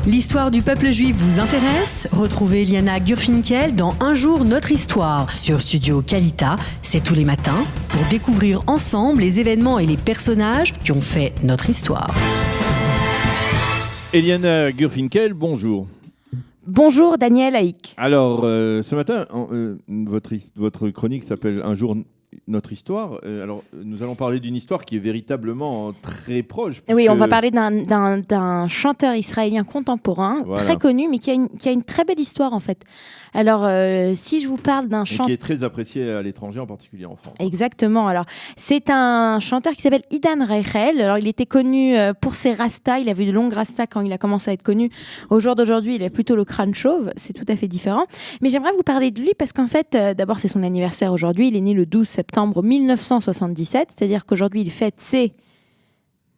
L'histoire du peuple juif vous intéresse ? Retrouvez Eliana Gurfinkel dans Un jour notre histoire sur Studio Kalita. C'est tous les matins pour découvrir ensemble les événements et les personnages qui ont fait notre histoire. Eliana Gurfinkel, bonjour. Bonjour Daniel Haïk. Alors, ce matin, votre chronique s'appelle Un jour notre histoire. Alors, nous allons parler d'une histoire qui est véritablement très proche. Oui, on va parler d'un chanteur israélien contemporain, très connu, mais qui a une très belle histoire en fait. Alors, si je vous parle d'un chanteur... qui est très apprécié à l'étranger, en particulier en France. Exactement. Alors, c'est un chanteur qui s'appelle Idan Reichel. Alors, il était connu pour ses rastas. Il avait de longues rastas quand il a commencé à être connu. Au jour d'aujourd'hui, il a plutôt le crâne chauve. C'est tout à fait différent. Mais j'aimerais vous parler de lui parce qu'en fait, d'abord, c'est son anniversaire aujourd'hui. Il est né le 12 septembre 1977. C'est-à-dire qu'aujourd'hui, il fête ses...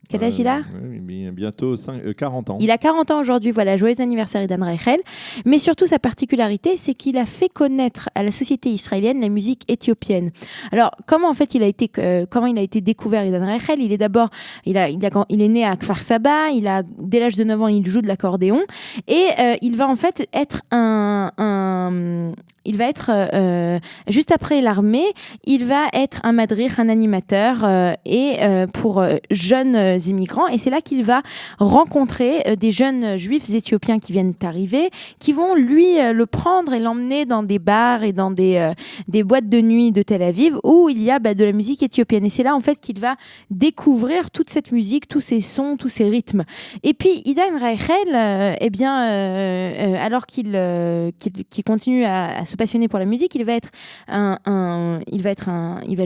Quel âge il a ? Bientôt 40 ans. Il a 40 ans aujourd'hui, voilà, joyeux anniversaire Idan Reichel. Mais surtout, sa particularité, c'est qu'il a fait connaître à la société israélienne la musique éthiopienne. Alors, comment il a été découvert Idan Reichel ? Il est né à Kfar Saba, dès l'âge de 9 ans, il joue de l'accordéon, et il va en fait être juste après l'armée, il va être un madrich, un animateur, pour jeunes immigrants, et c'est là qu'il va rencontrer des jeunes juifs éthiopiens qui viennent d'arriver, qui vont lui le prendre et l'emmener dans des bars et dans des boîtes de nuit de Tel Aviv où il y a de la musique éthiopienne, et c'est là en fait qu'il va découvrir toute cette musique, tous ces sons, tous ces rythmes. Et puis Idan Reichel, alors qu'il continue à se passionner pour la musique, il va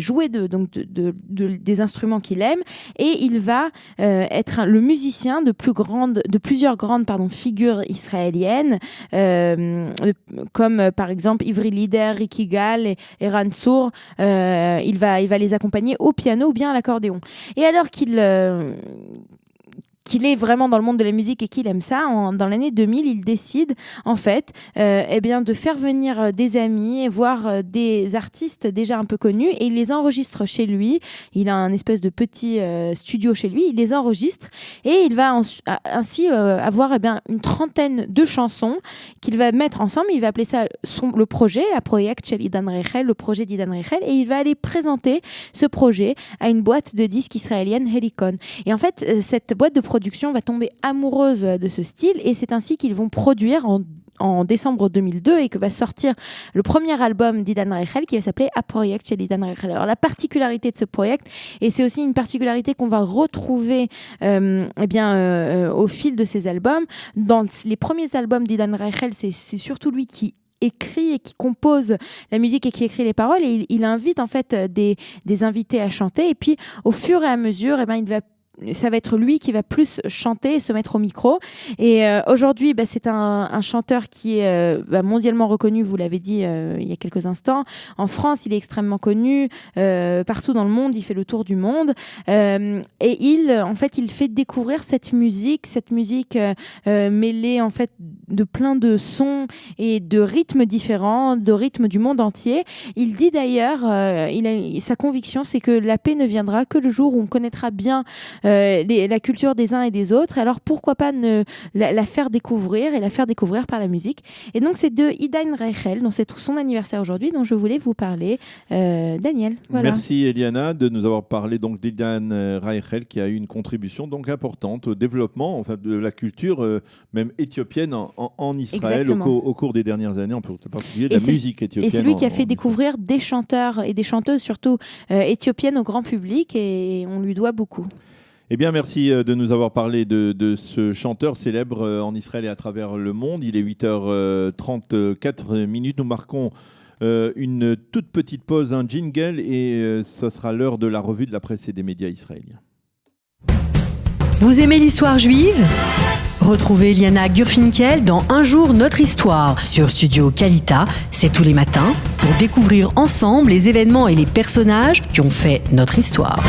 jouer des instruments qu'il aime, et il va être le musicien de plusieurs grandes figures israéliennes, comme par exemple Ivry Lider, Ricky Gal et Eran Sour. Il va les accompagner au piano ou bien à l'accordéon. Et alors qu'il est vraiment dans le monde de la musique et qu'il aime ça, dans l'année 2000, il décide en fait de faire venir des amis, voire des artistes déjà un peu connus, et il les enregistre chez lui. Il a un espèce de petit studio chez lui, il les enregistre, et il va ainsi avoir une trentaine de chansons qu'il va mettre ensemble. Il va appeler ça le projet, la project chez Idan Reichel, le projet d'Idan Reichel, et il va aller présenter ce projet à une boîte de disques israélienne, Helicon. Et en fait, cette boîte de production va tomber amoureuse de ce style, et c'est ainsi qu'ils vont produire en décembre 2002 et que va sortir le premier album d'Idan Reichel qui va s'appeler A Project chez Idan Reichel. Alors la particularité de ce projet, et c'est aussi une particularité qu'on va retrouver au fil de ces albums, dans les premiers albums d'Idan Reichel, c'est surtout lui qui écrit et qui compose la musique et qui écrit les paroles, et il invite en fait des invités à chanter, et puis au fur et à mesure ça va être lui qui va plus chanter et se mettre au micro. Et aujourd'hui, c'est un chanteur qui est mondialement reconnu, vous l'avez dit il y a quelques instants. En France, il est extrêmement connu. Partout dans le monde, il fait le tour du monde. Et il fait découvrir cette musique mêlée en fait de plein de sons et de rythmes différents, de rythmes du monde entier. Il dit d'ailleurs, sa conviction, c'est que la paix ne viendra que le jour où on connaîtra bien la culture des uns et des autres. Alors pourquoi pas la faire découvrir par la musique. Et donc c'est de Idan Reichel, dont c'est son anniversaire aujourd'hui, dont je voulais vous parler. Daniel, voilà. Merci Eliana de nous avoir parlé donc d'Idan Reichel, qui a eu une contribution donc importante au développement de la culture même éthiopienne en Israël au cours des dernières années, en particulier de la musique éthiopienne. Et c'est lui qui a fait découvrir des chanteurs et des chanteuses surtout éthiopiennes au grand public, et on lui doit beaucoup. Eh bien, merci de nous avoir parlé de ce chanteur célèbre en Israël et à travers le monde. Il est 8h34. Nous marquons une toute petite pause, un jingle, et ce sera l'heure de la revue de la presse et des médias israéliens. Vous aimez l'histoire juive ? Retrouvez Eliana Gurfinkel dans Un jour notre histoire sur Studio Kalita. C'est tous les matins pour découvrir ensemble les événements et les personnages qui ont fait notre histoire.